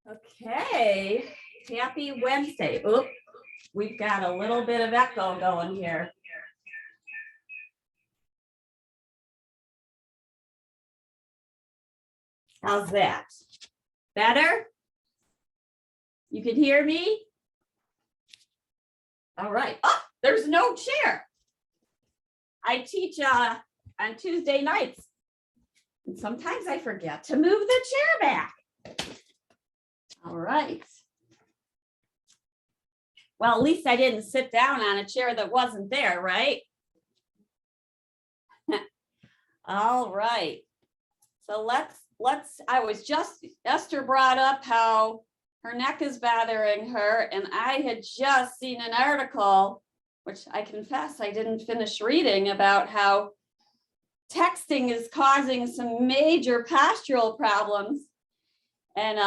Okay, happy Wednesday. Oop, we've got a little bit of echo going here. How's that? Better? You can hear me? All right. Oh, there's no chair. I teach on Tuesday nights. And sometimes I forget to move the chair back. All right. Well, at least I didn't sit down on a chair that wasn't there, right? All right. So Esther brought up how her neck is bothering her, and I had just seen an article, which I confess I didn't finish reading, about how texting is causing some major postural problems. And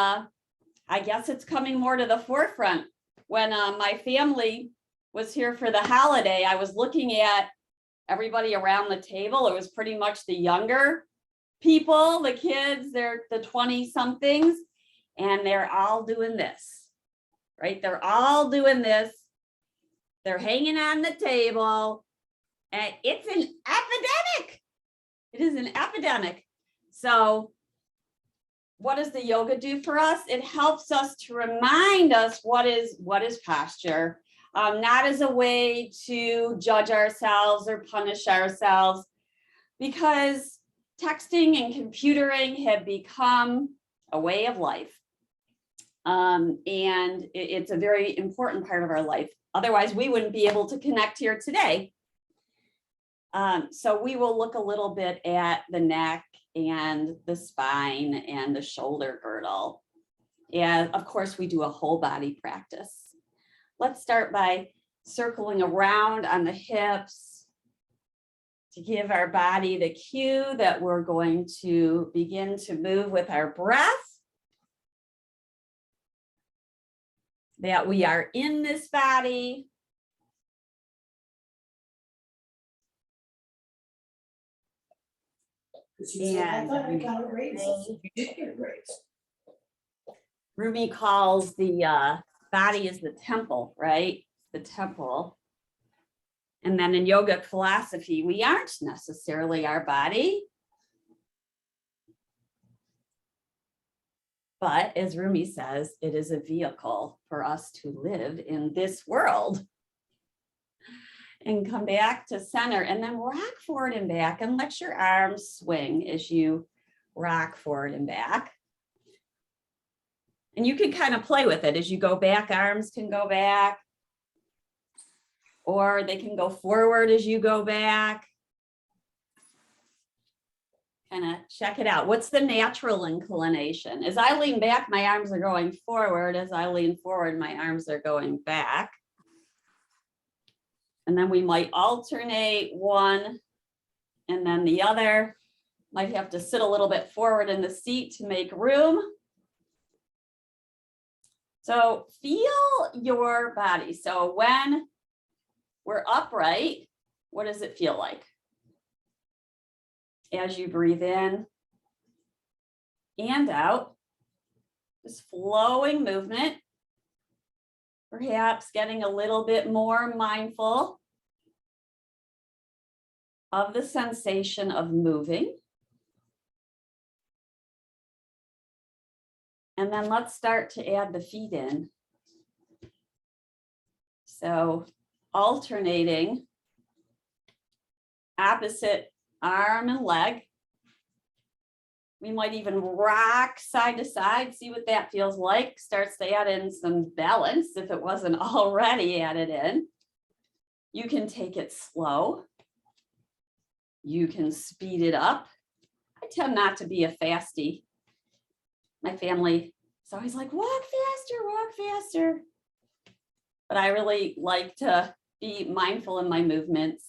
I guess it's coming more to the forefront. When my family was here for the holiday, I was looking at everybody around the table. It was pretty much the younger people, the kids, they're the 20-somethings, and they're all doing this, right? They're all doing this. They're hanging on the table, and it's an epidemic. It is an epidemic. So what does the yoga do for us? It helps us to remind us what is posture, not as a way to judge ourselves or punish ourselves, because texting and computering have become a way of life. And it's a very important part of our life. Otherwise, we wouldn't be able to connect here today. So we will look a little bit at the neck and the spine and the shoulder girdle. And of course, we do a whole body practice. Let's start by circling around on the hips to give our body the cue that we're going to begin to move with our breath, that we are in this body. And I thought you got a raise. You did get a raise. Rumi calls the body as the temple, right? The temple. And then in yogic philosophy, we aren't necessarily our body. But as Rumi says, it is a vehicle for us to live in this world. And come back to center and then rock forward and back and let your arms swing as you rock forward and back. And you can kind of play with it as you go back. Arms can go back, or they can go forward as you go back. Kind of check it out. What's the natural inclination? As I lean back, my arms are going forward. As I lean forward, my arms are going back. And then we might alternate one and then the other. Might have to sit a little bit forward in the seat to make room. So feel your body. So when we're upright, what does it feel like? As you breathe in and out, just flowing movement. Perhaps getting a little bit more mindful of the sensation of moving. And then let's start to add the feet in. So alternating opposite arm and leg. We might even rock side to side, see what that feels like. Starts to add in some balance if it wasn't already added in. You can take it slow. You can speed it up. I tend not to be a fastie. My family is always like, walk faster. But I really like to be mindful in my movements.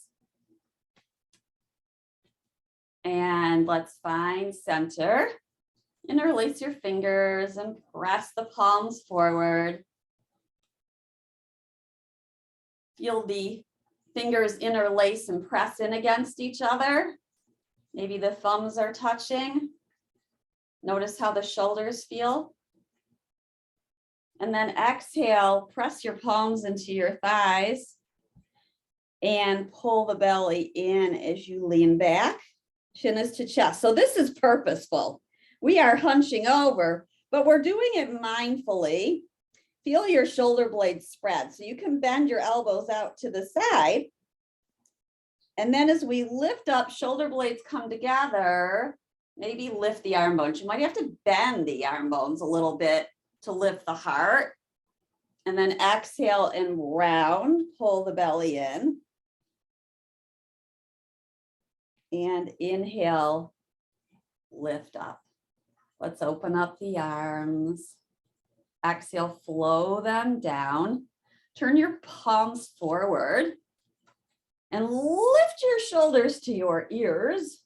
And let's find center. Interlace your fingers and press the palms forward. Feel the fingers interlace and press in against each other. Maybe the thumbs are touching. Notice how the shoulders feel. And then exhale, press your palms into your thighs and pull the belly in as you lean back. Chin is to chest. So this is purposeful. We are hunching over, but we're doing it mindfully. Feel your shoulder blades spread. So you can bend your elbows out to the side. And then as we lift up, shoulder blades come together. Maybe lift the arm bones. You might have to bend the arm bones a little bit to lift the heart. And then exhale and round, pull the belly in. And inhale, lift up. Let's open up the arms. Exhale, flow them down. Turn your palms forward and lift your shoulders to your ears.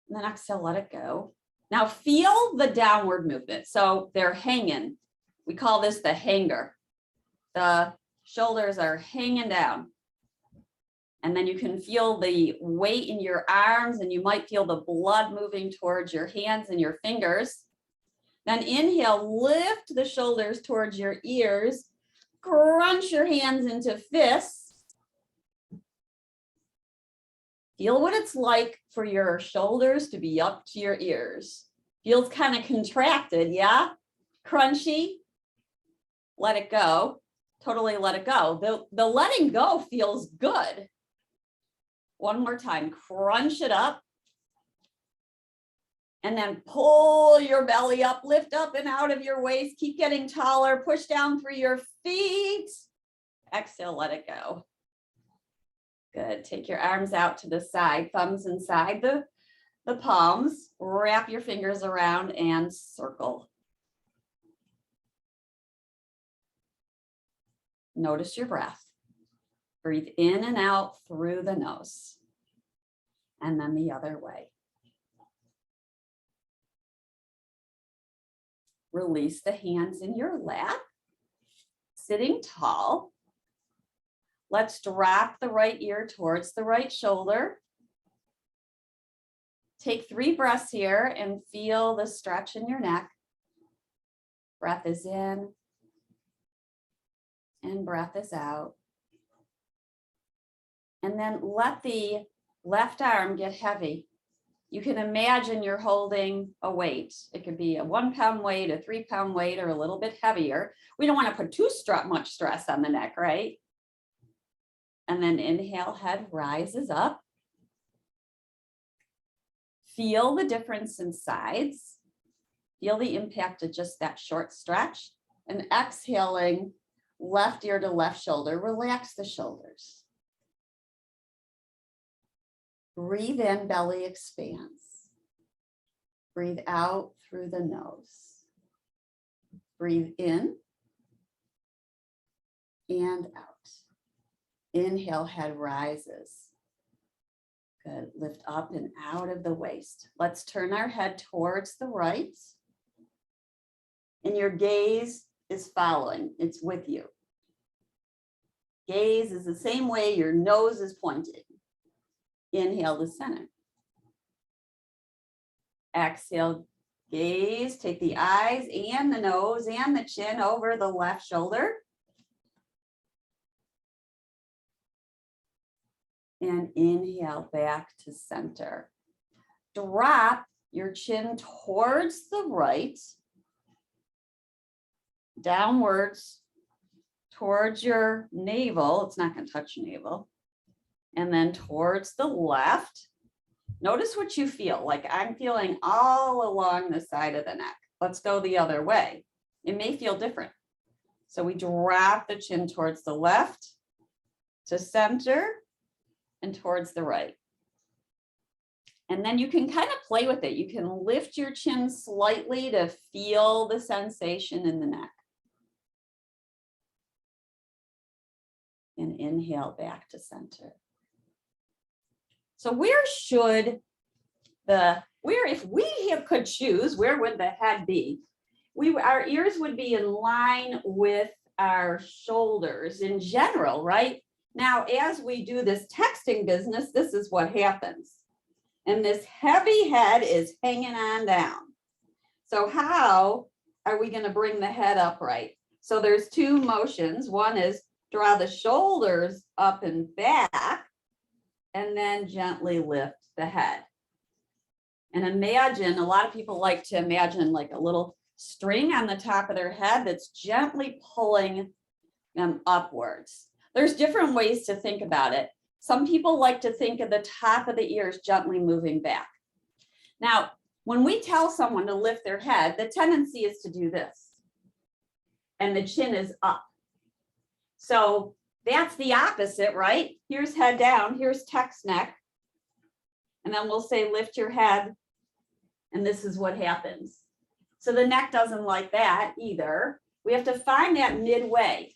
And then exhale, let it go. Now feel the downward movement. So they're hanging. We call this the hanger. The shoulders are hanging down. And then you can feel the weight in your arms, and you might feel the blood moving towards your hands and your fingers. Then inhale, lift the shoulders towards your ears, crunch your hands into fists. Feel what it's like for your shoulders to be up to your ears. Feels kind of contracted, yeah? Crunchy. Let it go. Totally let it go. The letting go feels good. One more time, crunch it up. And then pull your belly up, lift up and out of your waist. Keep getting taller, push down through your feet. Exhale, let it go. Good, take your arms out to the side, thumbs inside the palms. Wrap your fingers around and circle. Notice your breath. Breathe in and out through the nose. And then the other way. Release the hands in your lap. Sitting tall. Let's drop the right ear towards the right shoulder. Take 3 breaths here and feel the stretch in your neck. Breath is in and breath is out. And then let the left arm get heavy. You can imagine you're holding a weight. It could be a 1 pound weight, a 3 pound weight, or a little bit heavier. We don't want to put too much stress on the neck, right? And then inhale, head rises up. Feel the difference in sides. Feel the impact of just that short stretch. And exhaling, left ear to left shoulder. Relax the shoulders. Breathe in, belly expands. Breathe out through the nose. Breathe in and out. Inhale, head rises. Good, lift up and out of the waist. Let's turn our head towards the right. And your gaze is following, it's with you. Gaze is the same way your nose is pointing. Inhale to center. Exhale, gaze, take the eyes and the nose and the chin over the left shoulder. And inhale back to center. Drop your chin towards the right, downwards towards your navel. It's not going to touch your navel. And then towards the left. Notice what you feel. Like I'm feeling all along the side of the neck. Let's go the other way. It may feel different. So we drop the chin towards the left, to center, and towards the right. And then you can kind of play with it. You can lift your chin slightly to feel the sensation in the neck. And inhale back to center. So if we could choose, where would the head be? Our ears would be in line with our shoulders in general, right? Now, as we do this texting business, this is what happens. And this heavy head is hanging on down. So how are we going to bring the head upright? So there's two motions. One is draw the shoulders up and back, and then gently lift the head. And imagine, a lot of people like to imagine like a little string on the top of their head that's gently pulling them upwards. There's different ways to think about it. Some people like to think of the top of the ears gently moving back. Now, when we tell someone to lift their head, the tendency is to do this. And the chin is up. So that's the opposite, right? Here's head down, here's text neck. And then we'll say lift your head. And this is what happens. So the neck doesn't like that either. We have to find that midway.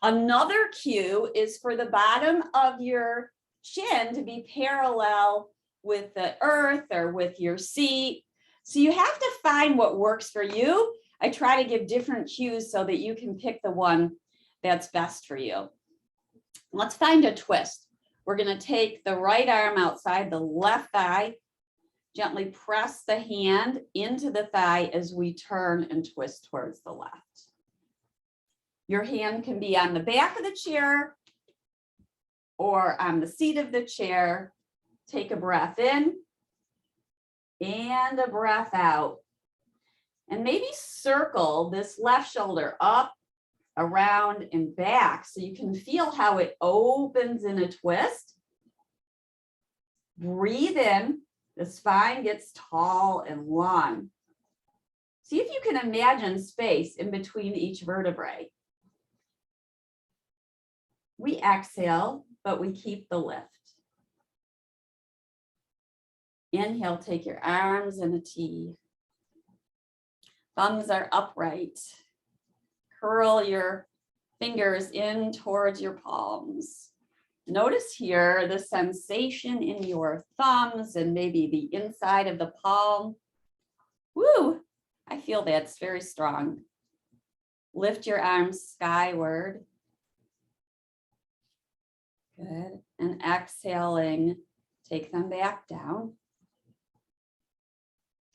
Another cue is for the bottom of your chin to be parallel with the earth or with your seat. So you have to find what works for you. I try to give different cues so that you can pick the one that's best for you. Let's find a twist. We're going to take the right arm outside the left thigh, gently press the hand into the thigh as we turn and twist towards the left. Your hand can be on the back of the chair or on the seat of the chair. Take a breath in and a breath out. And maybe circle this left shoulder up, around, and back so you can feel how it opens in a twist. Breathe in. The spine gets tall and long. See if you can imagine space in between each vertebrae. We exhale, but we keep the lift. Inhale, take your arms in a T. Thumbs are upright. Curl your fingers in towards your palms. Notice here the sensation in your thumbs and maybe the inside of the palm. Woo, I feel that's very strong. Lift your arms skyward. Good. And exhaling, take them back down.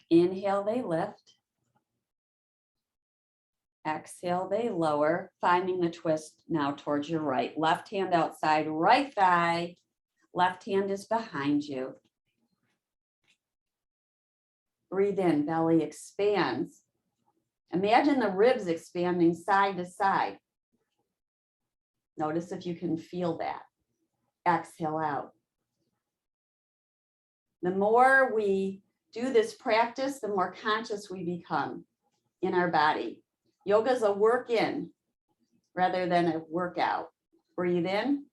Inhale, they lift. Exhale, they lower, finding the twist now towards your right. Left hand outside, right thigh. Left hand is behind you. Breathe in, belly expands. Imagine the ribs expanding side to side. Notice if you can feel that. Exhale out. The more we do this practice, the more conscious we become in our body. Yoga is a work in rather than a workout. Breathe in,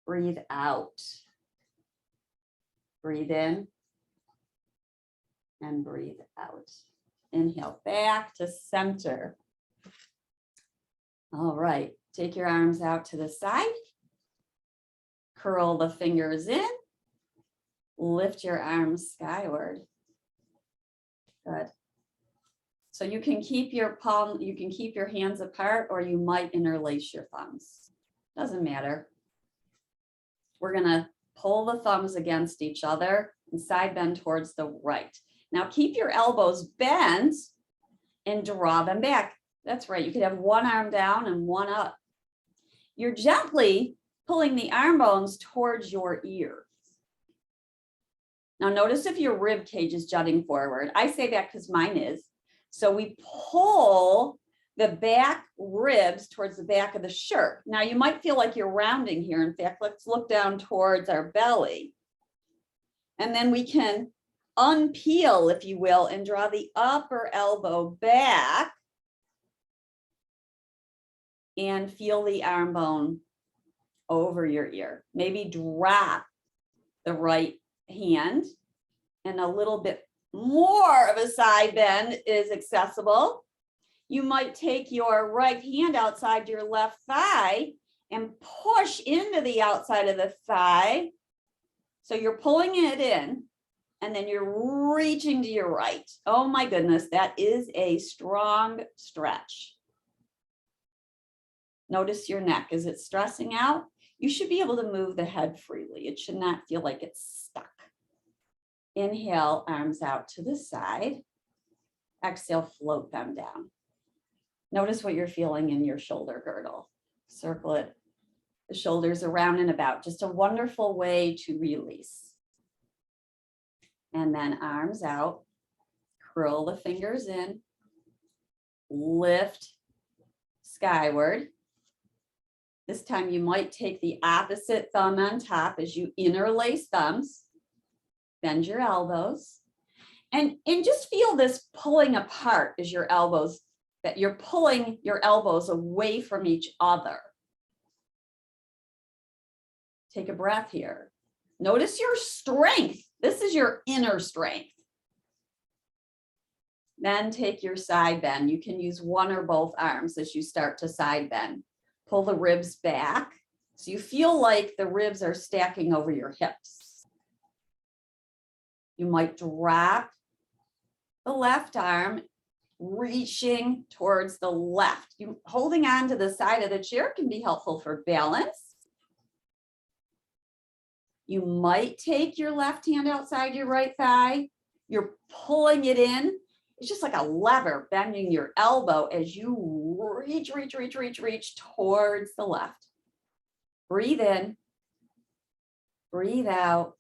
breathe out. Breathe in and breathe out. Inhale back to center. All right, take your arms out to the side. Curl the fingers in. Lift your arms skyward. Good. So you can keep your palm, you can keep your hands apart, or you might interlace your thumbs. Doesn't matter. We're gonna pull the thumbs against each other and side bend towards the right. Now keep your elbows bent and draw them back. That's right, you could have one arm down and one up. You're gently pulling the arm bones towards your ears. Now notice if your rib cage is jutting forward. I say that because mine is. So we pull the back ribs towards the back of the shirt. Now you might feel like you're rounding here. In fact, let's look down towards our belly. And then we can unpeel, if you will, and draw the upper elbow back and feel the arm bone over your ear. Maybe drop the right hand and a little bit more of a side bend is accessible. You might take your right hand outside your left thigh and push into the outside of the thigh. So you're pulling it in and then you're reaching to your right. Oh my goodness, that is a strong stretch. Notice your neck. Is it stressing out? You should be able to move the head freely. It should not feel like it's stuck. Inhale, arms out to the side. Exhale, float them down. Notice what you're feeling in your shoulder girdle. Circle it, the shoulders around and about. Just a wonderful way to release. And then arms out, curl the fingers in, lift skyward. This time you might take the opposite thumb on top as you interlace thumbs, bend your elbows, and just feel this pulling apart as your elbows, that you're pulling your elbows away from each other. Take a breath here. Notice your strength. This is your inner strength. Then take your side bend. You can use one or both arms as you start to side bend. Pull the ribs back so you feel like the ribs are stacking over your hips. You might drop the left arm, reaching towards the left. You holding on to the side of the chair can be helpful for balance. You might take your left hand outside your right thigh. You're pulling it in. It's just like a lever, bending your elbow as you reach towards the left. Breathe in, breathe out.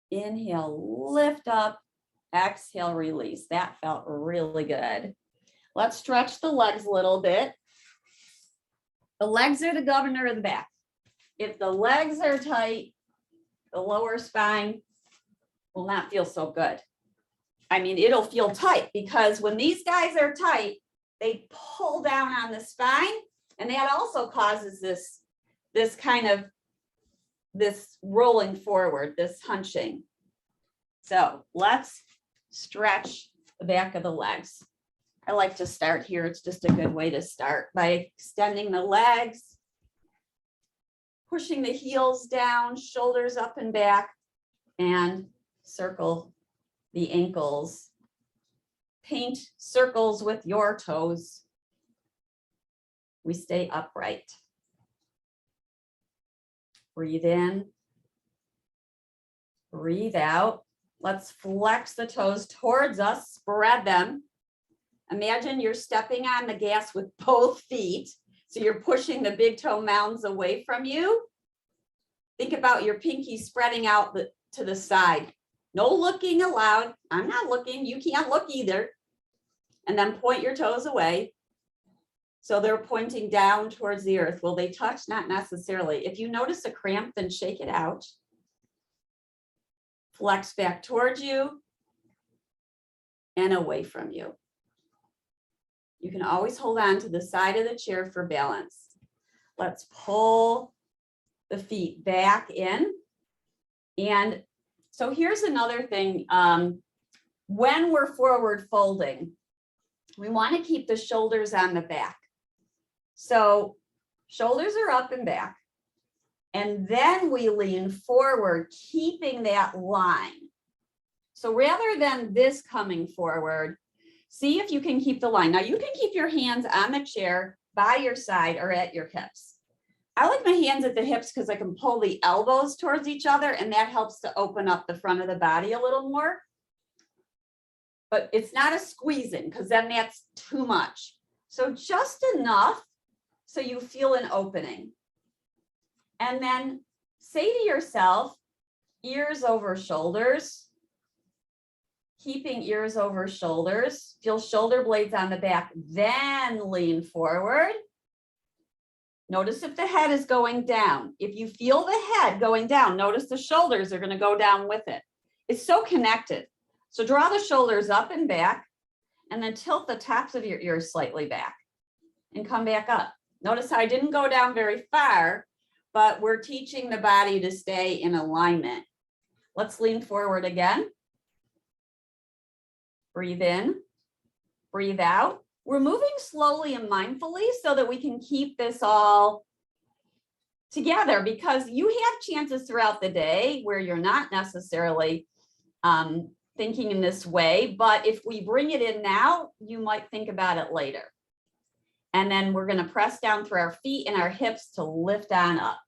Inhale, lift up, exhale, release. That felt really good. Let's stretch the legs a little bit. The legs are the governor of the back. If the legs are tight, the lower spine will not feel so good. I mean, it'll feel tight because when these guys are tight, they pull down on the spine, and that also causes this kind of rolling forward, this hunching. So let's stretch the back of the legs. I like to start here. It's just a good way to start by extending the legs, pushing the heels down, shoulders up and back, and circle the ankles. Paint circles with your toes. We stay upright. Breathe in. Breathe out. Let's flex the toes towards us, spread them. Imagine you're stepping on the gas with both feet. So you're pushing the big toe mounds away from you. Think about your pinky spreading out to the side. No looking allowed. I'm not looking. You can't look either. And then point your toes away. So they're pointing down towards the earth. Will they touch? Not necessarily. If you notice a cramp, then shake it out. Flex back towards you and away from you. You can always hold on to the side of the chair for balance. Let's pull the feet back in. And so here's another thing. When we're forward folding, we want to keep the shoulders on the back. So shoulders are up and back. And then we lean forward, keeping that line. So rather than this coming forward, see if you can keep the line. Now you can keep your hands on the chair by your side or at your hips. I like my hands at the hips because I can pull the elbows towards each other, and that helps to open up the front of the body a little more. But it's not a squeezing because then that's too much. So just enough so you feel an opening. And then say to yourself, ears over shoulders. Keeping ears over shoulders, feel shoulder blades on the back, then lean forward. Notice if the head is going down. If you feel the head going down, notice the shoulders are going to go down with it. It's so connected. So draw the shoulders up and back, and then tilt the tops of your ears slightly back and come back up. Notice how I didn't go down very far, but we're teaching the body to stay in alignment. Let's lean forward again. Breathe in, breathe out. We're moving slowly and mindfully so that we can keep this all together, because you have chances throughout the day where you're not necessarily thinking in this way, but if we bring it in now, you might think about it later. And then we're going to press down through our feet and our hips to lift on up.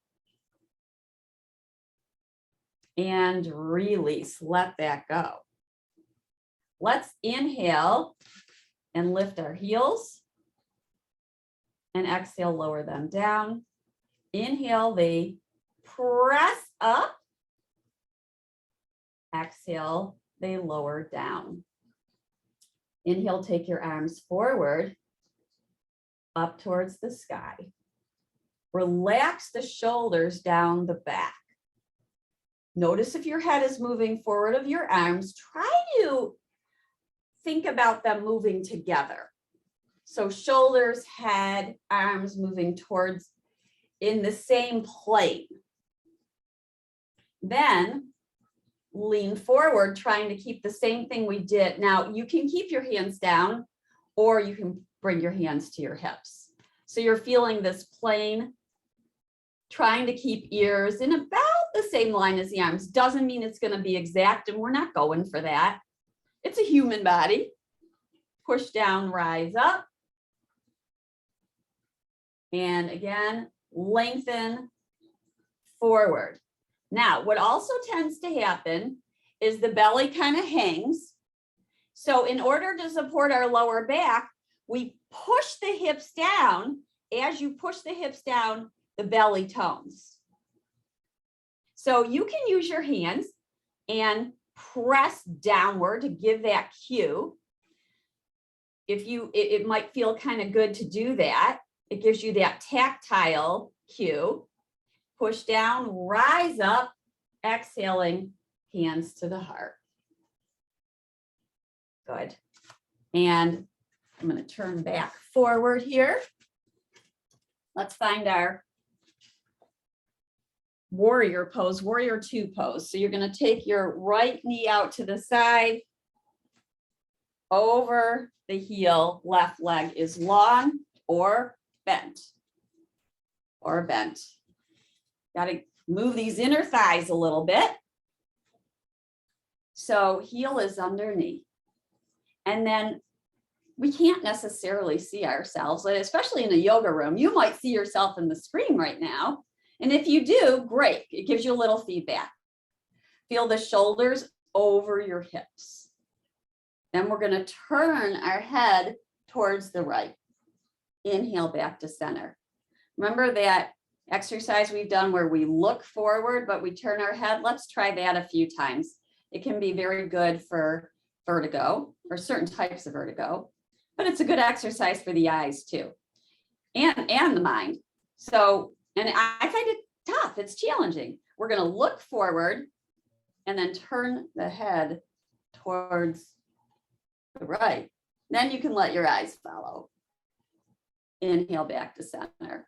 And release, let that go. Let's inhale and lift our heels. and exhale, lower them down. Inhale, they press up. Exhale, they lower down. Inhale, take your arms forward, up towards the sky. Relax the shoulders down the back. Notice if your head is moving forward of your arms. Try to think about them moving together. So shoulders, head, arms moving towards in the same plane. Then lean forward, trying to keep the same thing we did. Now you can keep your hands down or you can bring your hands to your hips. So you're feeling this plane, trying to keep ears in about the same line as the arms. Doesn't mean it's going to be exact, and we're not going for that. It's a human body. Push down, rise up. And again, lengthen forward. Now, what also tends to happen is the belly kind of hangs. So in order to support our lower back, we push the hips down. As you push the hips down, the belly tones. So you can use your hands and press downward to give that cue. It might feel kind of good to do that. It gives you that tactile cue. Push down, rise up, exhaling, hands to the heart. Good. And I'm going to turn back forward here. Let's find our warrior pose, warrior two pose. So you're going to take your right knee out to the side, over the heel, left leg is long or bent. Got to move these inner thighs a little bit. So heel is underneath. And then we can't necessarily see ourselves, especially in a yoga room. You might see yourself in the screen right now. And if you do, great. It gives you a little feedback. Feel the shoulders over your hips. Then we're going to turn our head towards the right. Inhale back to center. Remember that exercise we've done where we look forward, but we turn our head? Let's try that a few times. It can be very good for vertigo, for certain types of vertigo, but it's a good exercise for the eyes too, and the mind. So, and I find it tough. It's challenging. We're going to look forward and then turn the head towards the right. Then you can let your eyes follow. Inhale back to center.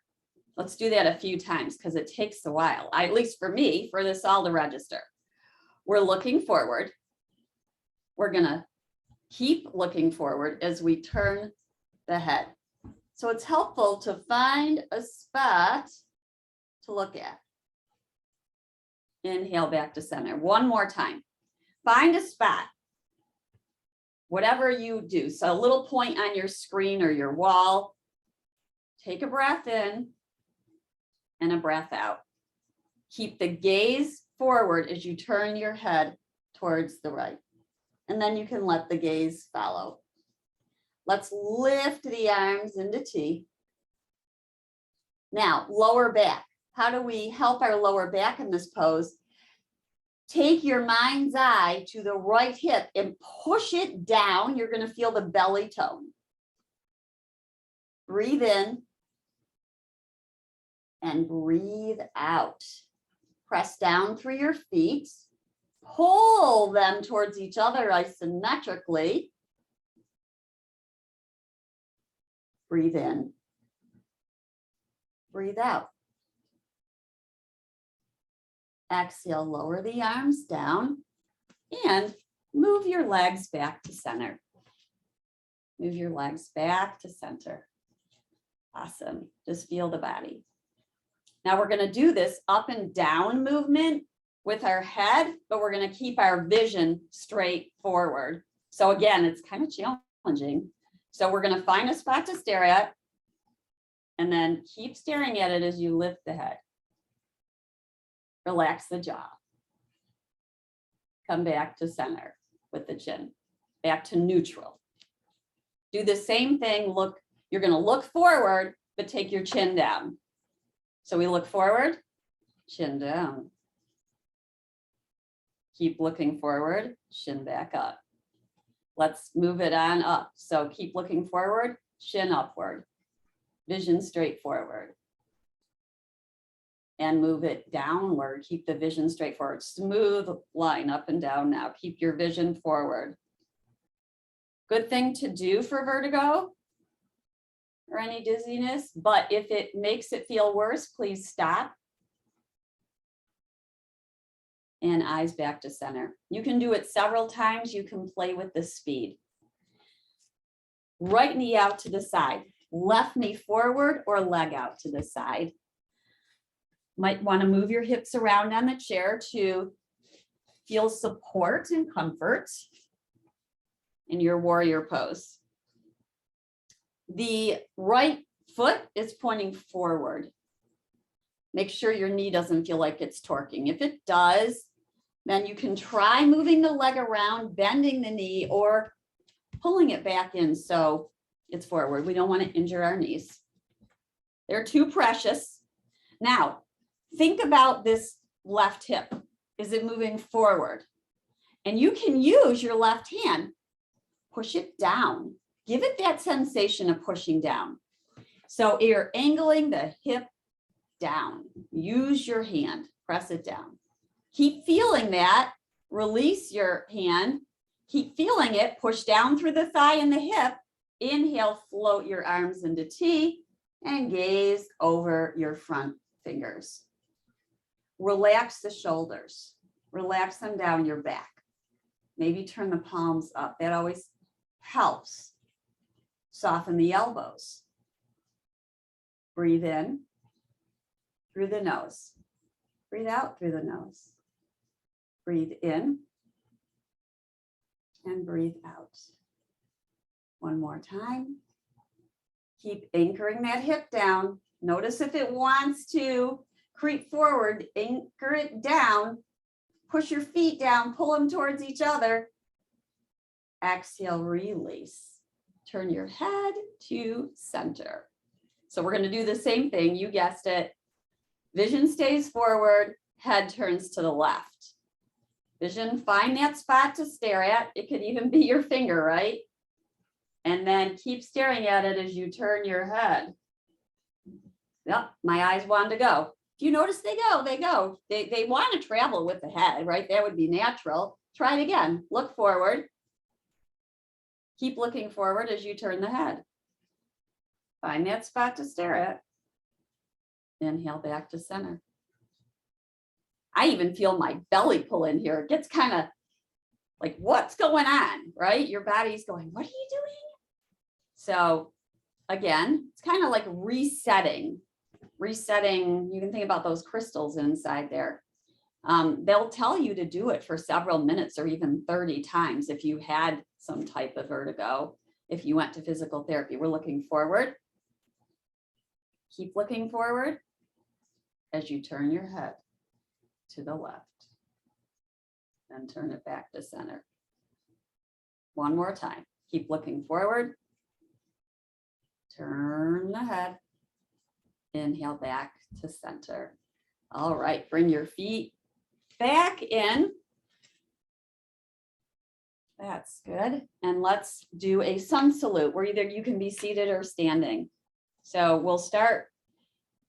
Let's do that a few times because it takes a while. At least for me, for this all to register. We're looking forward. We're going to keep looking forward as we turn the head. So it's helpful to find a spot to look at. Inhale back to center. One more time. Find a spot. Whatever you do. So a little point on your screen or your wall. Take a breath in and a breath out. Keep the gaze forward as you turn your head towards the right. And then you can let the gaze follow. Let's lift the arms into T. Now, lower back. How do we help our lower back in this pose? Take your mind's eye to the right hip and push it down. You're going to feel the belly tone. Breathe in and breathe out. Press down through your feet. Pull them towards each other isometrically. Breathe in. Breathe out. Exhale, lower the arms down and move your legs back to center. Move your legs back to center. Awesome. Just feel the body. Now we're going to do this up and down movement with our head, but we're going to keep our vision straight forward. So again, it's kind of challenging. So we're going to find a spot to stare at and then keep staring at it as you lift the head. Relax the jaw. Come back to center with the chin. Back to neutral. Do the same thing. Look, you're going to look forward but take your chin down. So we look forward, chin down. Keep looking forward, chin back up. Let's move it on up. So keep looking forward, chin upward, vision straight forward. And move it downward. Keep the vision straight forward. Smooth line up and down now. Keep your vision forward. Good thing to do for vertigo or any dizziness, but if it makes it feel worse, please stop. And eyes back to center. You can do it several times. You can play with the speed. Right knee out to the side, left knee forward or leg out to the side. Might want to move your hips around on the chair to feel support and comfort in your warrior pose. The right foot is pointing forward. Make sure your knee doesn't feel like it's torquing. If it does, then you can try moving the leg around, bending the knee, or pulling it back in so it's forward. We don't want to injure our knees. They're too precious. Now, think about this left hip. Is it moving forward? And you can use your left hand, push it down. Give it that sensation of pushing down. So you're angling the hip down. Use your hand, press it down. Keep feeling that. Release your hand. Keep feeling it. Push down through the thigh and the hip. Inhale, float your arms into T and gaze over your front fingers. Relax the shoulders. Relax them down your back. Maybe turn the palms up. That always helps. Soften the elbows. Breathe in through the nose. Breathe out through the nose. Breathe in and breathe out. One more time. Keep anchoring that hip down. Notice if it wants to creep forward, anchor it down. Push your feet down, pull them towards each other. Exhale, release. Turn your head to center. So we're going to do the same thing. You guessed it. Vision stays forward, head turns to the left. Vision, find that spot to stare at. It could even be your finger, right? And then keep staring at it as you turn your head. Yep, my eyes want to go. If you notice they go, they go. They want to travel with the head, right? That would be natural. Try it again. Look forward. Keep looking forward as you turn the head. Find that spot to stare at. Inhale back to center. I even feel my belly pull in here. It gets kind of like, what's going on, right? Your body's going, what are you doing? So again, it's kind of like resetting. Resetting, you can think about those crystals inside there. They'll tell you to do it for several minutes or even 30 times if you had some type of vertigo, if you went to physical therapy. We're looking forward. Keep looking forward as you turn your head to the left. Then turn it back to center. One more time. Keep looking forward. Turn the head. Inhale back to center. All right, bring your feet back in. That's good. And let's do a sun salute where either you can be seated or standing. So we'll start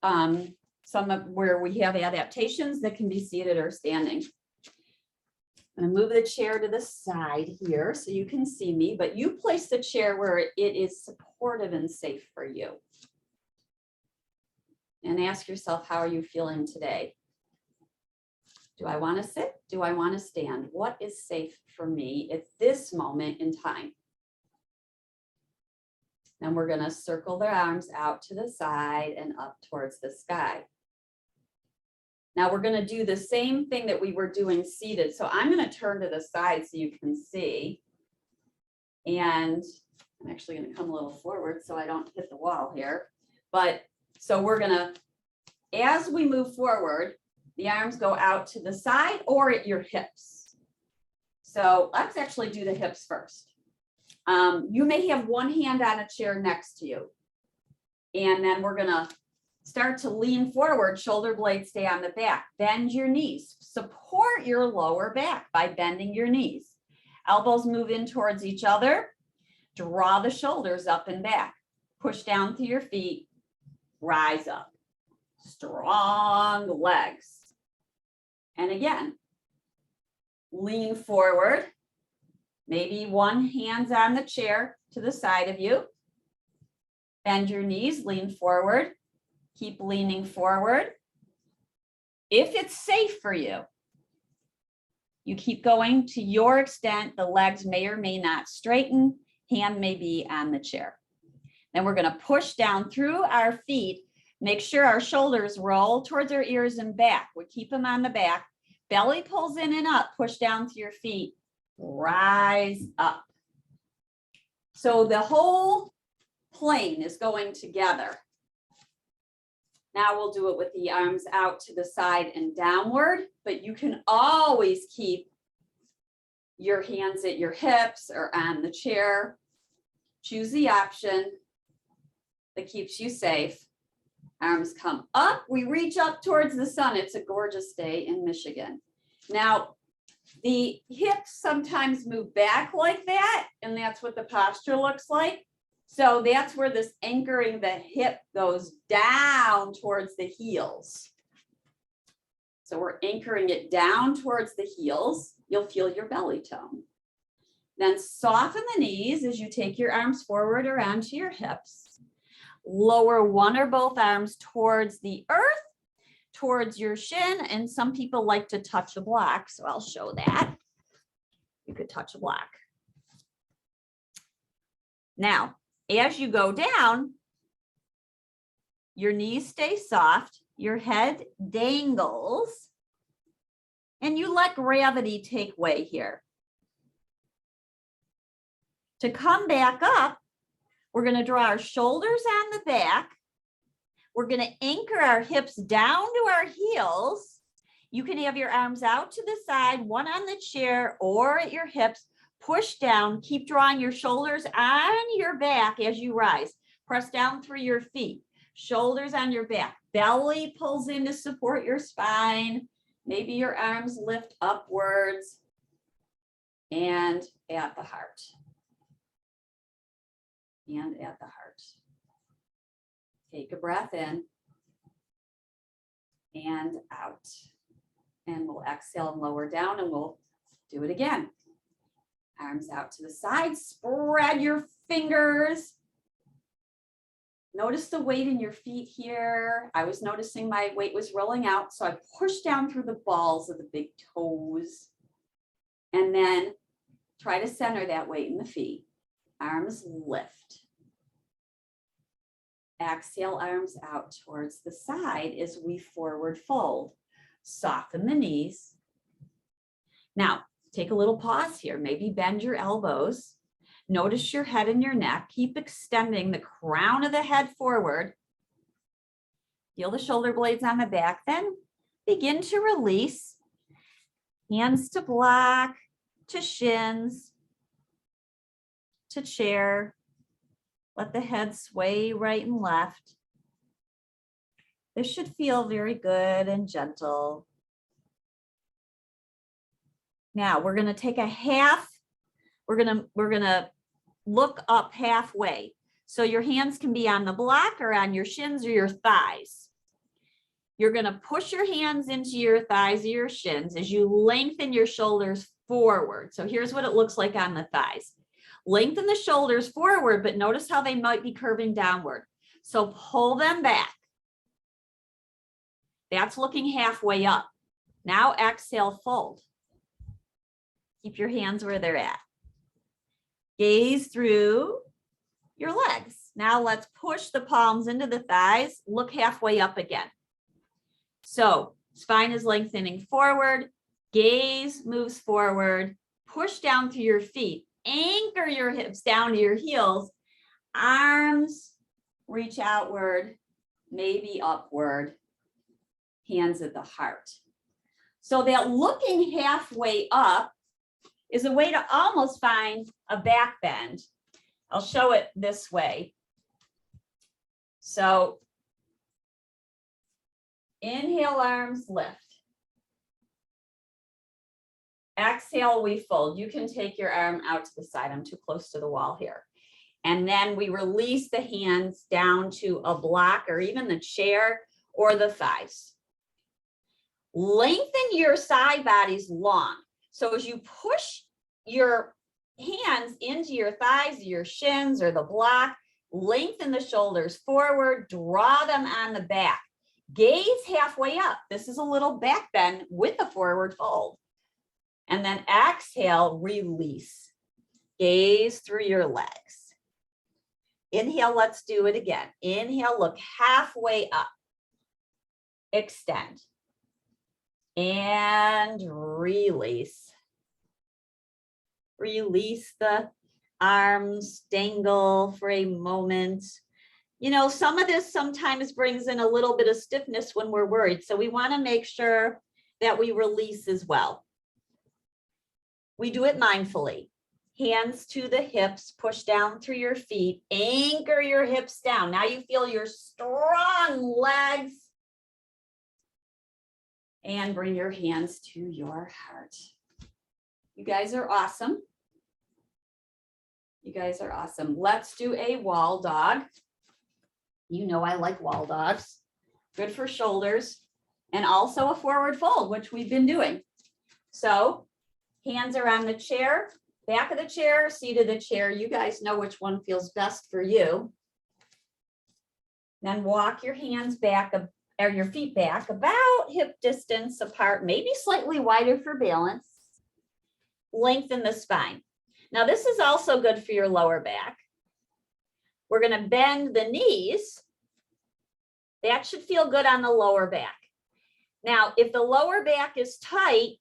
some of where we have adaptations that can be seated or standing. I'm going to move the chair to the side here so you can see me, but you place the chair where it is supportive and safe for you. And ask yourself, how are you feeling today? Do I want to sit? Do I want to stand? What is safe for me at this moment in time? Then we're going to circle their arms out to the side and up towards the sky. Now we're going to do the same thing that we were doing seated. So I'm going to turn to the side so you can see. And I'm actually going to come a little forward so I don't hit the wall here. But so we're going to, as we move forward, the arms go out to the side or at your hips. So let's actually do the hips first. You may have one hand on a chair next to you. And then we're gonna start to lean forward, shoulder blades stay on the back. Bend your knees. Support your lower back by bending your knees. Elbows move in towards each other. Draw the shoulders up and back. Push down through your feet. Rise up. Strong legs. And again, lean forward. Maybe one hand's on the chair to the side of you. Bend your knees, lean forward. Keep leaning forward. If it's safe for you, you keep going to your extent. The legs may or may not straighten. Hand may be on the chair. Then we're going to push down through our feet. Make sure our shoulders roll towards our ears and back. We keep them on the back. Belly pulls in and up. Push down to your feet. Rise up. So the whole plane is going together. Now we'll do it with the arms out to the side and downward, but you can always keep your hands at your hips or on the chair. Choose the option that keeps you safe. Arms come up. We reach up towards the sun. It's a gorgeous day in Michigan. Now, the hips sometimes move back like that, and that's what the posture looks like. So that's where this anchoring the hip goes down towards the heels. So we're anchoring it down towards the heels. You'll feel your belly tone. Then soften the knees as you take your arms forward or onto your hips. Lower one or both arms towards the earth, towards your shin. And some people like to touch a block, so I'll show that. You could touch a block. Now, as you go down, your knees stay soft, your head dangles, and you let gravity take way here. To come back up, we're going to draw our shoulders on the back. We're going to anchor our hips down to our heels. You can have your arms out to the side, one on the chair or at your hips. Push down, keep drawing your shoulders on your back as you rise. Press down through your feet, shoulders on your back. Belly pulls in to support your spine. Maybe your arms lift upwards and at the heart. And at the heart. Take a breath in and out. And we'll exhale and lower down, and we'll do it again. Arms out to the side, spread your fingers. Notice the weight in your feet here. I was noticing my weight was rolling out, so I pushed down through the balls of the big toes. And then try to center that weight in the feet. Arms lift. Exhale, arms out towards the side as we forward fold. Soften the knees. Now, take a little pause here. Maybe bend your elbows. Notice your head and your neck. Keep extending the crown of the head forward. Feel the shoulder blades on the back. Then begin to release. Hands to block, to shins, to chair. Let the head sway right and left. This should feel very good and gentle. Now we're going to take a half. We're going to look up halfway. So your hands can be on the block or on your shins or your thighs. You're going to push your hands into your thighs or your shins as you lengthen your shoulders forward. So here's what it looks like on the thighs. Lengthen the shoulders forward, but notice how they might be curving downward. So pull them back. That's looking halfway up. Now exhale, fold. Keep your hands where they're at. Gaze through your legs. Now let's push the palms into the thighs. Look halfway up again. So spine is lengthening forward. Gaze moves forward. Push down through your feet. Anchor your hips down to your heels. Arms reach outward, maybe upward. Hands at the heart. So that looking halfway up is a way to almost find a back bend. I'll show it this way. So inhale, arms lift. Exhale, we fold. You can take your arm out to the side. I'm too close to the wall here. And then we release the hands down to a block or even the chair or the thighs. Lengthen your side bodies long. So as you push your hands into your thighs, your shins, or the block, lengthen the shoulders forward, draw them on the back. Gaze halfway up. This is a little back bend with a forward fold. And then exhale, release. Gaze through your legs. Inhale, let's do it again. Inhale, look halfway up. Extend. And release. Release the arms, dangle for a moment. You know, some of this sometimes brings in a little bit of stiffness when we're worried. So we want to make sure that we release as well. We do it mindfully. Hands to the hips, push down through your feet, anchor your hips down. Now you feel your strong legs. And bring your hands to your heart. You guys are awesome. You guys are awesome. Let's do a wall dog. You know I like wall dogs. Good for shoulders. And also a forward fold, which we've been doing. So hands are on the chair, back of the chair, seat of the chair. You guys know which one feels best for you. Then walk your hands back, or your feet back about hip distance apart, maybe slightly wider for balance. Lengthen the spine. Now this is also good for your lower back. We're going to bend the knees. That should feel good on the lower back. Now, if the lower back is tight,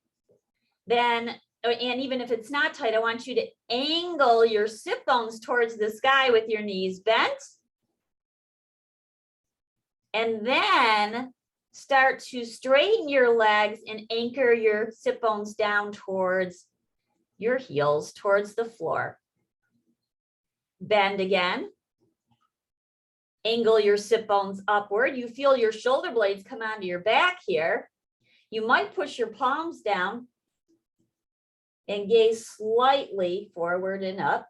then, and even if it's not tight, I want you to angle your sit bones towards the sky with your knees bent. And then start to straighten your legs and anchor your sit bones down towards your heels, towards the floor. Bend again. Angle your sit bones upward. You feel your shoulder blades come onto your back here. You might push your palms down and gaze slightly forward and up.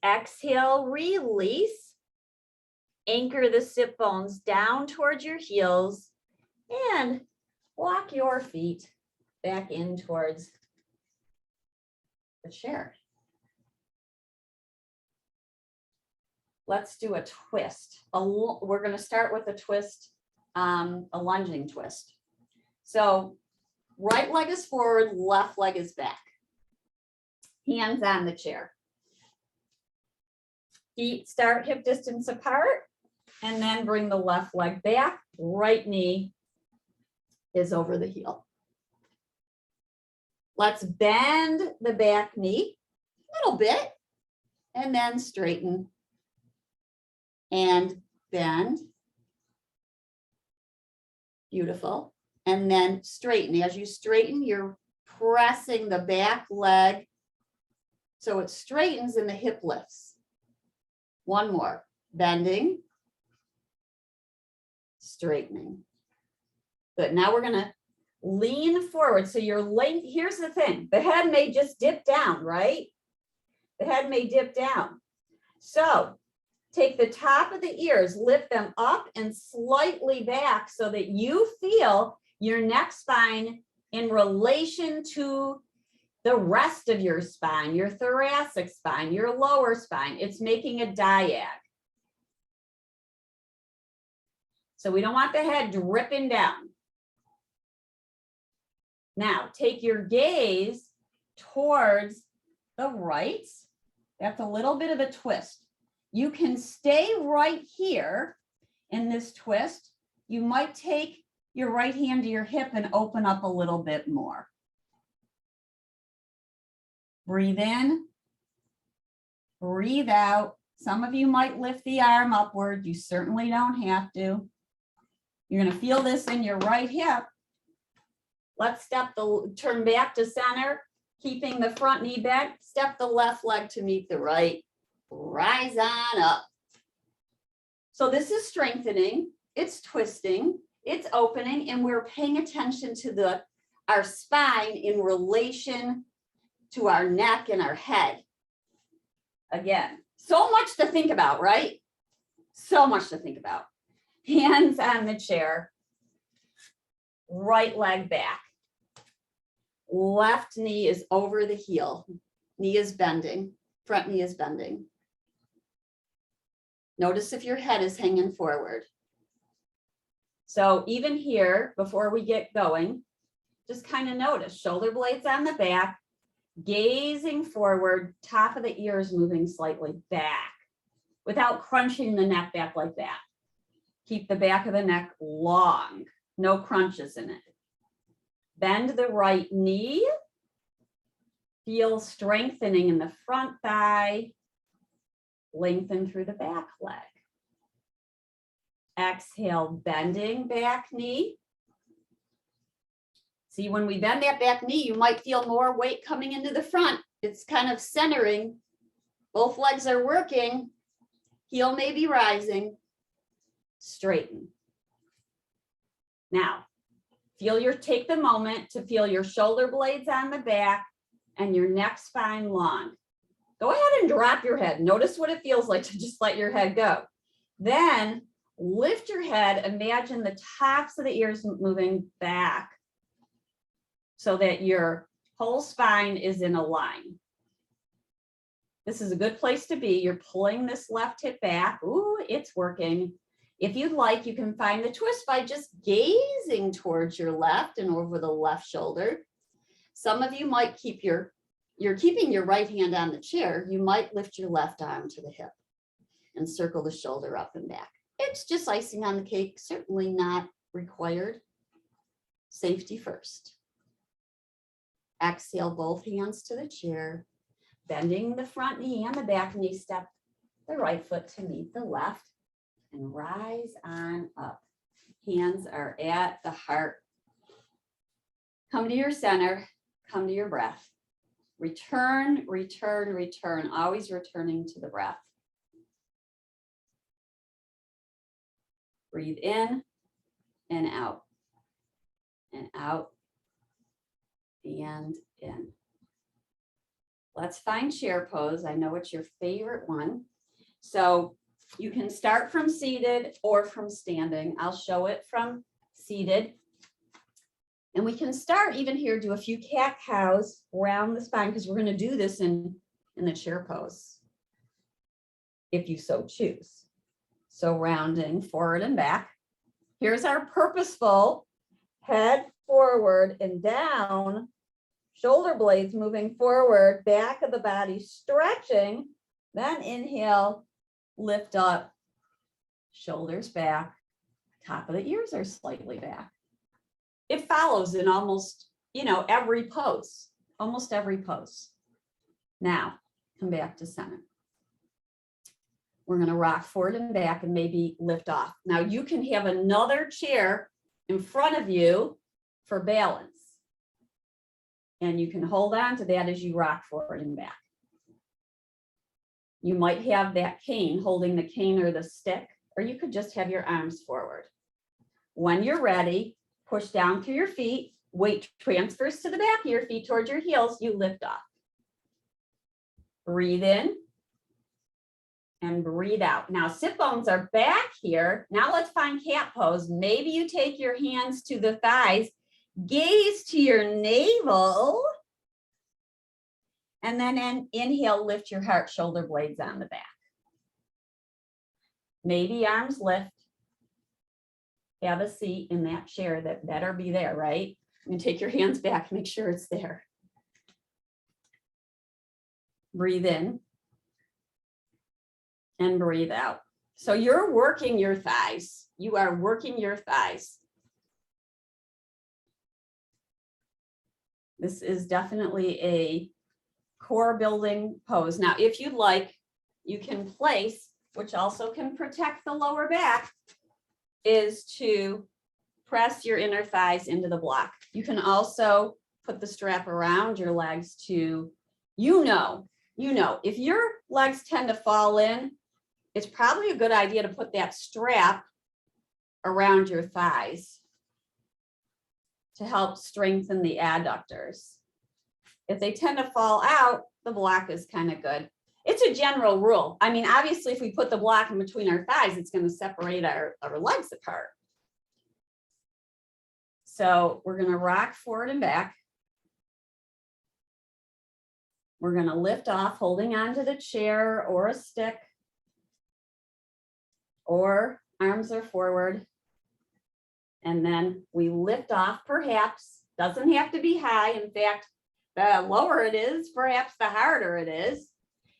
Exhale, release. Anchor the sit bones down towards your heels and walk your feet back in towards the chair. Let's do a twist. We're going to start with a twist, a lunging twist. So right leg is forward, left leg is back. Hands on the chair. Feet start hip distance apart, and then bring the left leg back. Right knee is over the heel. Let's bend the back knee a little bit, and then straighten and bend. Beautiful. And then straighten. As you straighten, you're pressing the back leg so it straightens and the hip lifts. One more. Bending, straightening. Good. Now we're going to lean forward. So your length, here's the thing. The head may just dip down, right? The head may dip down. So take the top of the ears, lift them up and slightly back so that you feel your neck spine in relation to the rest of your spine, your thoracic spine, your lower spine. It's making a diag. So we don't want the head dripping down. Now take your gaze towards the right. That's a little bit of a twist. You can stay right here in this twist. You might take your right hand to your hip and open up a little bit more. Breathe in, breathe out. Some of you might lift the arm upward. You certainly don't have to. You're going to feel this in your right hip. Let's turn back to center, keeping the front knee bent. Step the left leg to meet the right. Rise on up. So this is strengthening, it's twisting, it's opening, and we're paying attention to our spine in relation to our neck and our head. Again, so much to think about, right? So much to think about. Hands on the chair, right leg back. Left knee is over the heel. Knee is bending, front knee is bending. Notice if your head is hanging forward. So even here, before we get going, just kind of notice shoulder blades on the back, gazing forward, top of the ears moving slightly back without crunching the neck back like that. Keep the back of the neck long, no crunches in it. Bend the right knee. Feel strengthening in the front thigh. Lengthen through the back leg. Exhale, bending back knee. See, when we bend that back knee, you might feel more weight coming into the front. It's kind of centering. Both legs are working. Heel may be rising. Straighten. Now, take the moment to feel your shoulder blades on the back and your neck spine long. Go ahead and drop your head. Notice what it feels like to just let your head go. Then lift your head. Imagine the tops of the ears moving back so that your whole spine is in a line. This is a good place to be. You're pulling this left hip back. Ooh, it's working. If you'd like, you can find the twist by just gazing towards your left and over the left shoulder. Some of you might you're keeping your right hand on the chair. You might lift your left arm to the hip and circle the shoulder up and back. It's just icing on the cake, certainly not required. Safety first. Exhale, both hands to the chair, bending the front knee and the back knee, step the right foot to meet the left and rise on up. Hands are at the heart. Come to your center, come to your breath. Return, return, return, always returning to the breath. Breathe in and out, and out, and in. Let's find chair pose. I know it's your favorite one. So you can start from seated or from standing. I'll show it from seated. And we can start even here, do a few cat cows around the spine because we're going to do this in the chair pose, if you so choose. So rounding forward and back. Here's our purposeful head forward and down, shoulder blades moving forward, back of the body stretching, then inhale, lift up, shoulders back, top of the ears are slightly back. It follows in almost, every pose, almost every pose. Now, come back to center. We're going to rock forward and back and maybe lift off. Now, you can have another chair in front of you for balance. And you can hold on to that as you rock forward and back. You might have that cane, holding the cane or the stick, or you could just have your arms forward. When you're ready, push down through your feet, weight transfers to the back of your feet towards your heels, you lift off. Breathe in and breathe out. Now sit bones are back here. Now let's find cat pose. Maybe you take your hands to the thighs, gaze to your navel, and then inhale, lift your heart, shoulder blades on the back. Maybe arms lift. Have a seat in that chair, that better be there, right? And take your hands back, make sure it's there. Breathe in and breathe out. So you're working your thighs. You are working your thighs. This is definitely a core building pose. Now, if you'd like, you can place, which also can protect the lower back, is to press your inner thighs into the block. You can also put the strap around your legs to, if your legs tend to fall in, it's probably a good idea to put that strap around your thighs to help strengthen the adductors. If they tend to fall out, the block is kind of good. It's a general rule. I mean, obviously, if we put the block in between our thighs, it's going to separate our legs apart. So we're going to rock forward and back. We're going to lift off, holding onto the chair or a stick, or arms are forward. And then we lift off, perhaps, doesn't have to be high. In fact, the lower it is, perhaps the harder it is.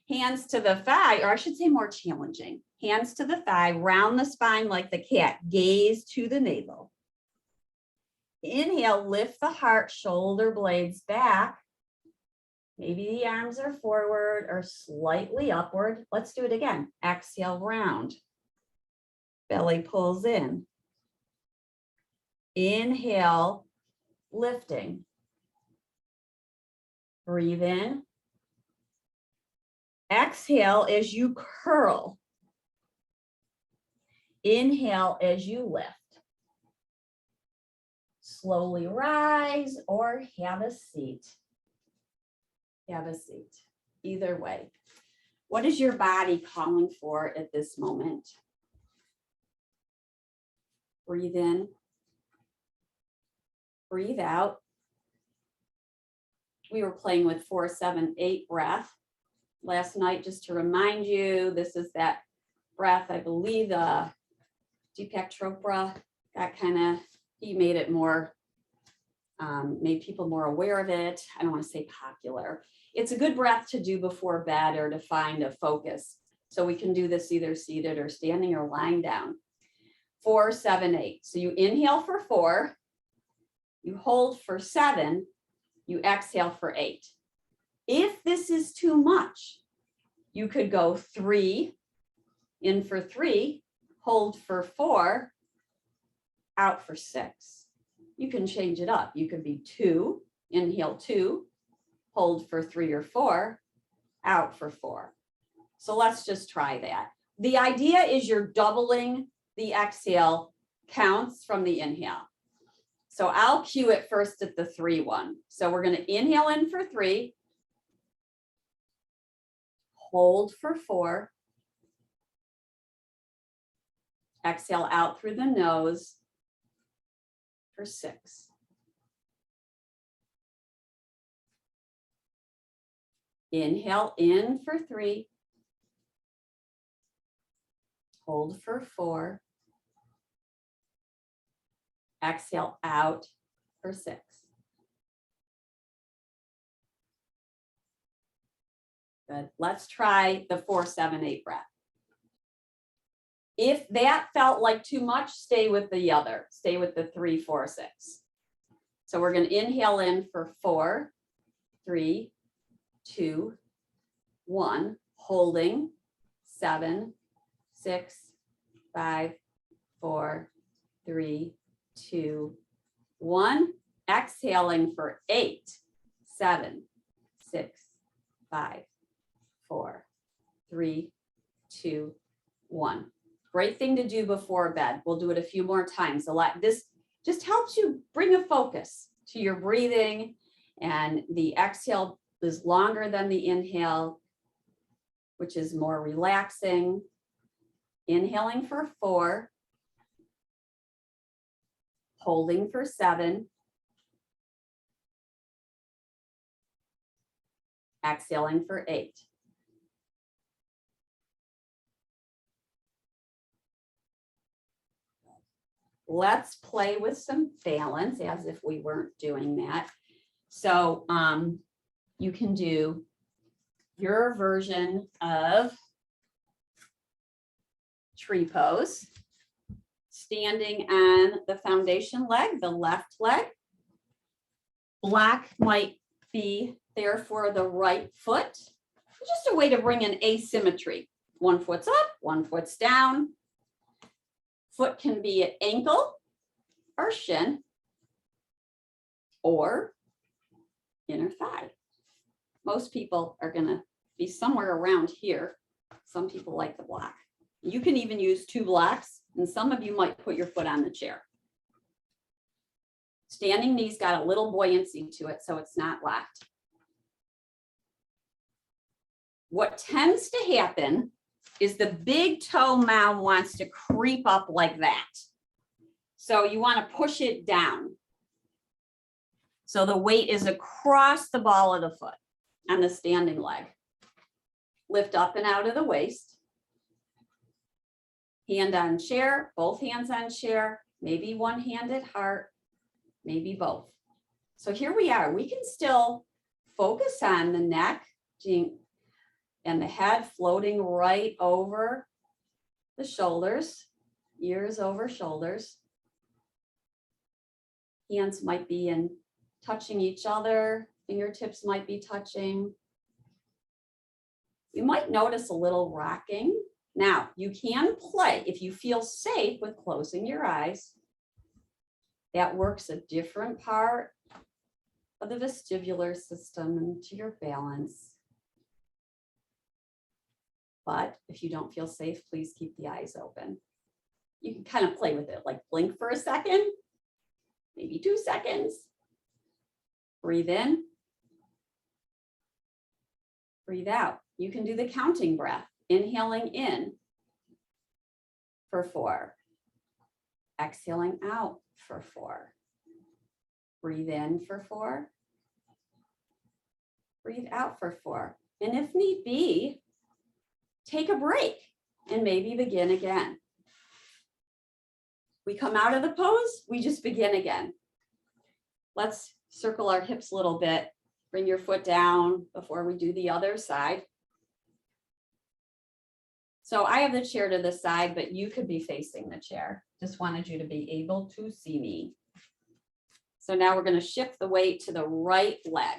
Hands to the thigh, or I should say more challenging. Hands to the thigh, round the spine like the cat, gaze to the navel. Inhale, lift the heart, shoulder blades back. Maybe the arms are forward or slightly upward. Let's do it again. Exhale, round. Belly pulls in. Inhale, lifting. Breathe in. Exhale as you curl. Inhale as you lift. Slowly rise or have a seat. Have a seat. Either way. What is your body calling for at this moment? Breathe in. Breathe out. We were playing with 4-7-8 breath last night, just to remind you, this is that breath, I believe Deepak Chopra got kind of, he made it more, made people more aware of it. I don't want to say popular. It's a good breath to do before bed or to find a focus. So we can do this either seated or standing or lying down. 4-7-8. So you inhale for 4, you hold for 7, you exhale for 8. If this is too much, you could go 3, in for 3, hold for 4, out for 6. You can change it up. You could be 2, inhale 2, hold for 3 or 4, out for 4. So let's just try that. The idea is you're doubling the exhale counts from the inhale. So I'll cue it first at the 3 one. So we're going to inhale in for 3, hold for 4, exhale out through the nose for 6. Inhale in for 3, hold for 4, exhale out for 6. Good. Let's try the 4-7-8 breath. If that felt like too much, stay with the other. Stay with the 3-4-6. So we're going to inhale in for 4, 3, 2, 1, holding 7, 6, 5, 4, 3, 2, 1. Exhaling for 8, 7, 6, 5, 4, 3, 2, 1. Great thing to do before bed. We'll do it a few more times. This just helps you bring a focus to your breathing, and the exhale is longer than the inhale, which is more relaxing. Inhaling for 4, holding for 7, exhaling for 8. Let's play with some balance as if we weren't doing that. So you can do your version of tree pose, standing on the foundation leg, the left leg. Block might be there for the right foot. Just a way to bring in asymmetry. One foot's up, one foot's down. Foot can be at ankle or shin or inner thigh. Most people are going to be somewhere around here. Some people like the block. You can even use 2 blocks, and some of you might put your foot on the chair. Standing knee's got a little buoyancy to it, so it's not locked. What tends to happen is the big toe mound wants to creep up like that. So you want to push it down. So the weight is across the ball of the foot on the standing leg. Lift up and out of the waist. Hand on chair, both hands on chair, maybe one hand at heart, maybe both. So here we are. We can still focus on the neck and the head floating right over the shoulders, ears over shoulders. Hands might be touching each other, fingertips might be touching. You might notice a little rocking. Now, you can play if you feel safe with closing your eyes. That works a different part of the vestibular system and to your balance. But if you don't feel safe, please keep the eyes open. You can kind of play with it, like blink for a second, maybe 2 seconds. Breathe in. Breathe out. You can do the counting breath, inhaling in for 4. Exhaling out for 4. Breathe in for 4. Breathe out for 4. And if need be, take a break and maybe begin again. We come out of the pose, we just begin again. Let's circle our hips a little bit. Bring your foot down before we do the other side. So I have the chair to the side, but you could be facing the chair. Just wanted you to be able to see me. So now we're going to shift the weight to the right leg.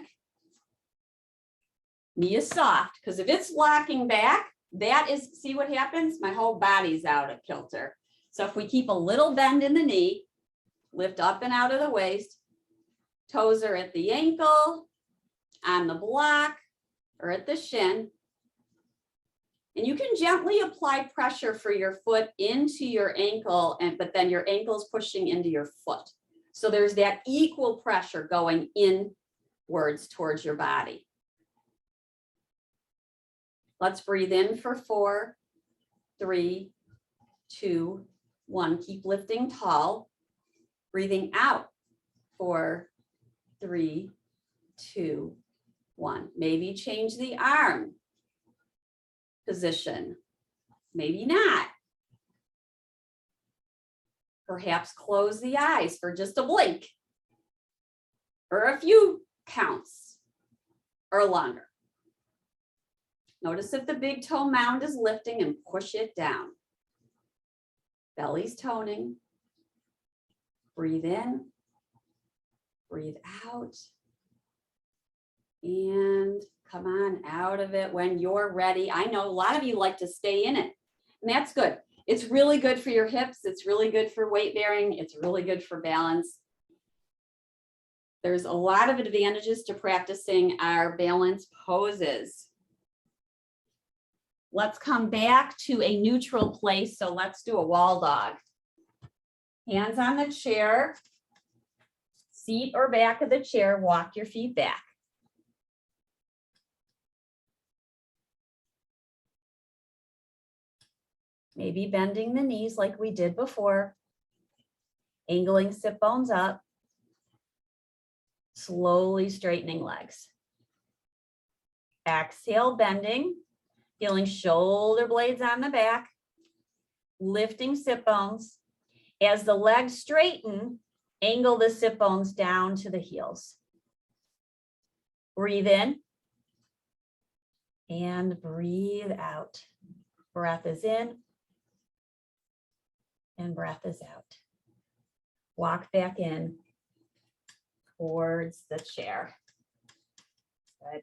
Knee is soft, because if it's locking back, that is, see what happens? My whole body's out of kilter. So if we keep a little bend in the knee, lift up and out of the waist, toes are at the ankle, on the block, or at the shin. And you can gently apply pressure for your foot into your ankle, but then your ankle's pushing into your foot. So there's that equal pressure going inwards towards your body. Let's breathe in for 4, 3, 2, 1. Keep lifting tall. Breathing out. 4, 3, 2, 1. Maybe change the arm position. Maybe not. Perhaps close the eyes for just a blink or a few counts or longer. Notice if the big toe mound is lifting and push it down. Belly's toning. Breathe in. Breathe out. And come on out of it when you're ready. I know a lot of you like to stay in it, and that's good. It's really good for your hips. It's really good for weight bearing. It's really good for balance. There's a lot of advantages to practicing our balance poses. Let's come back to a neutral place. So let's do a wall dog. Hands on the chair, seat or back of the chair, walk your feet back. Maybe bending the knees like we did before, angling sit bones up, slowly straightening legs. Exhale, bending, feeling shoulder blades on the back, lifting sit bones. As the legs straighten, angle the sit bones down to the heels. Breathe in and breathe out. Breath is in. And breath is out. Walk back in towards the chair. Good.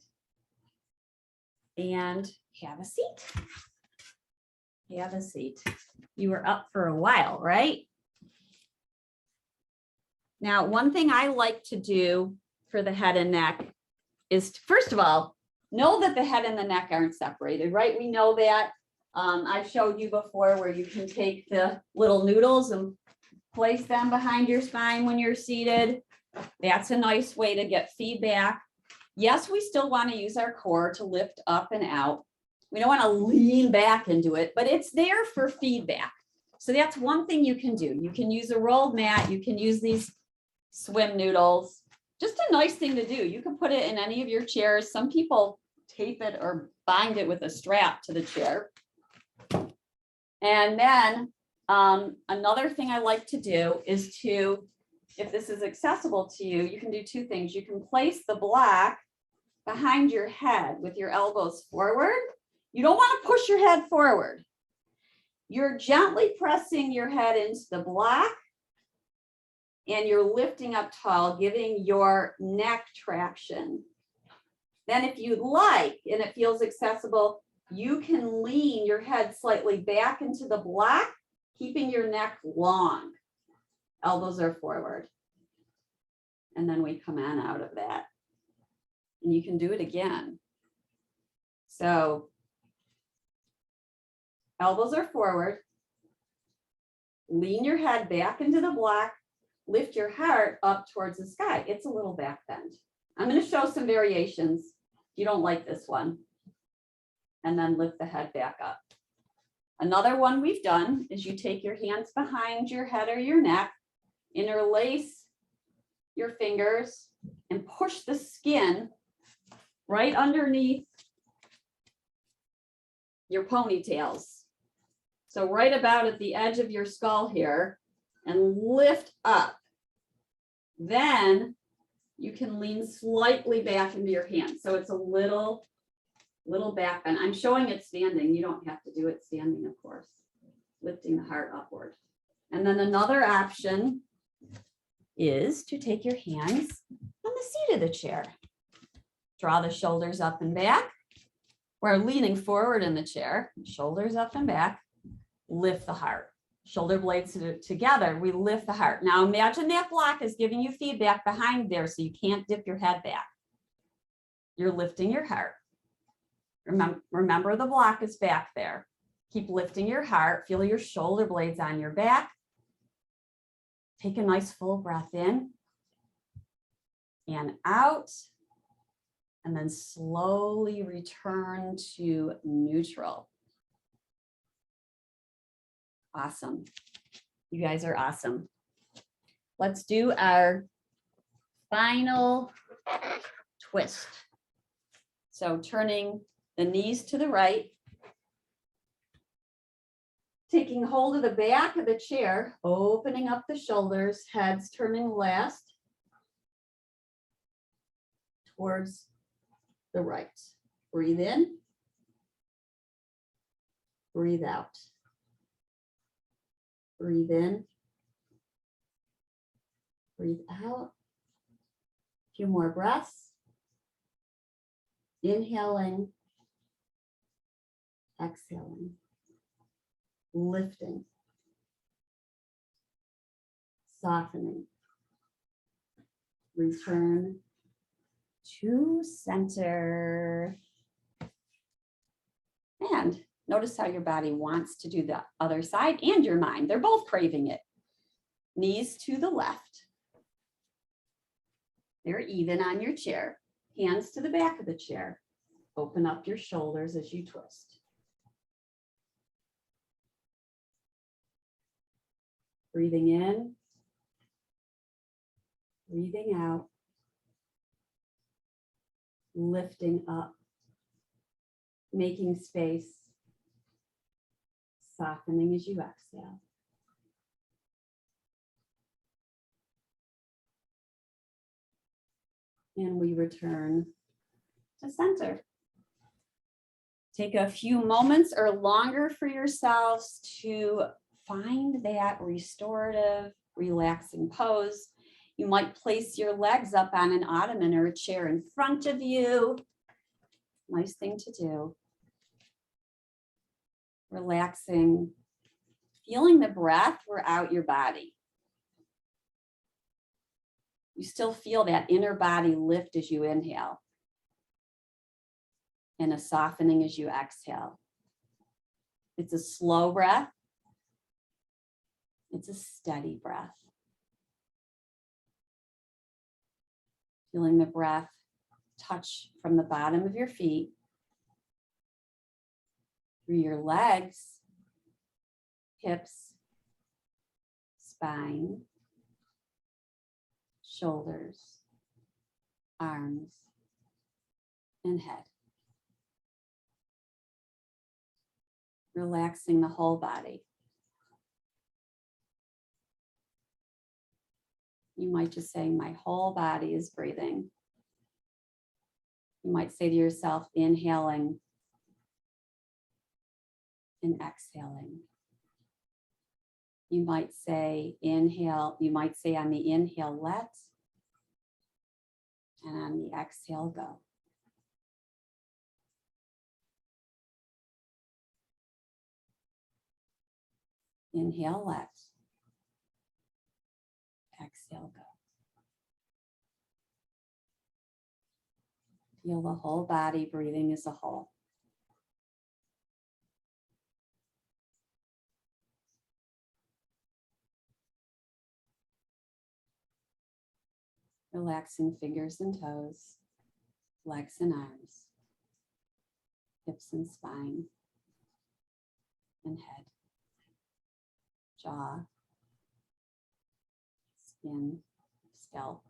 And have a seat. Have a seat. You were up for a while, right? Now, one thing I like to do for the head and neck is, first of all, know that the head and the neck aren't separated, right? We know that. I've showed you before where you can take the little noodles and place them behind your spine when you're seated. That's a nice way to get feedback. Yes, we still want to use our core to lift up and out. We don't want to lean back into it, but it's there for feedback. So that's one thing you can do. You can use a rolled mat. You can use these swim noodles. Just a nice thing to do. You can put it in any of your chairs. Some people tape it or bind it with a strap to the chair. And then another thing I like to do is to, if this is accessible to you, you can do two things. You can place the block behind your head with your elbows forward. You don't want to push your head forward. You're gently pressing your head into the block and you're lifting up tall, giving your neck traction. Then if you'd like, and it feels accessible, you can lean your head slightly back into the block, keeping your neck long. Elbows are forward. And then we come on out of that. And you can do it again. So elbows are forward. Lean your head back into the block. Lift your heart up towards the sky. It's a little back bend. I'm going to show some variations. You don't like this one. And then lift the head back up. Another one we've done is you take your hands behind your head or your neck, interlace your fingers, and push the skin right underneath your ponytails. So right about at the edge of your skull here, and lift up. Then you can lean slightly back into your hands. So it's a little back bend. I'm showing it standing. You don't have to do it standing, of course. Lifting the heart upward. And then another option is to take your hands on the seat of the chair. Draw the shoulders up and back. We're leaning forward in the chair. Shoulders up and back. Lift the heart. Shoulder blades together. We lift the heart. Now imagine that block is giving you feedback behind there, so you can't dip your head back. You're lifting your heart. Remember the block is back there. Keep lifting your heart. Feel your shoulder blades on your back. Take a nice full breath in and out. And then slowly return to neutral. Awesome. You guys are awesome. Let's do our final twist. So turning the knees to the right, taking hold of the back of the chair, opening up the shoulders, heads turning last towards the right. Breathe in, breathe out. Breathe in, breathe out. A few more breaths. Inhaling, exhaling, lifting, softening. Return to center. And notice how your body wants to do the other side and your mind. They're both craving it. Knees to the left. They're even on your chair. Hands to the back of the chair. Open up your shoulders as you twist. Breathing in. Breathing out. Lifting up. Making space. Softening as you exhale. And we return to center. Take a few moments or longer for yourselves to find that restorative, relaxing pose. You might place your legs up on an ottoman or a chair in front of you. Nice thing to do. Relaxing, feeling the breath throughout your body. You still feel that inner body lift as you inhale and a softening as you exhale. It's a slow breath. It's a steady breath. Feeling the breath touch from the bottom of your feet, through your legs, hips, spine, shoulders, arms, and head. Relaxing the whole body. You might just say, my whole body is breathing. You might say to yourself, inhaling and exhaling. You might say inhale, you might say on the inhale, let, and on the exhale, go. Inhale, let, exhale, go. Feel the whole body breathing as a whole. Relaxing fingers and toes, legs and arms, hips and spine, and head, jaw, skin, scalp,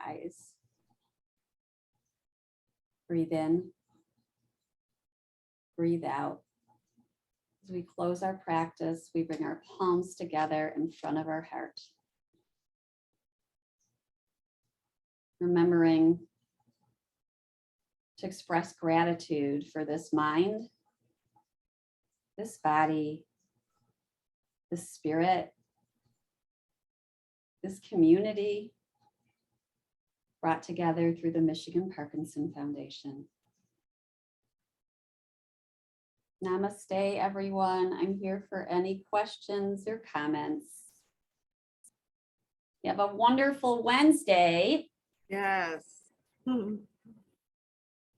eyes. Breathe in, breathe out. As we close our practice, we bring our palms together in front of our heart. Remembering to express gratitude for this mind, this body, this spirit, this community brought together through the Michigan Parkinson Foundation. Namaste, everyone. I'm here for any questions or comments. You have a wonderful Wednesday. Yes.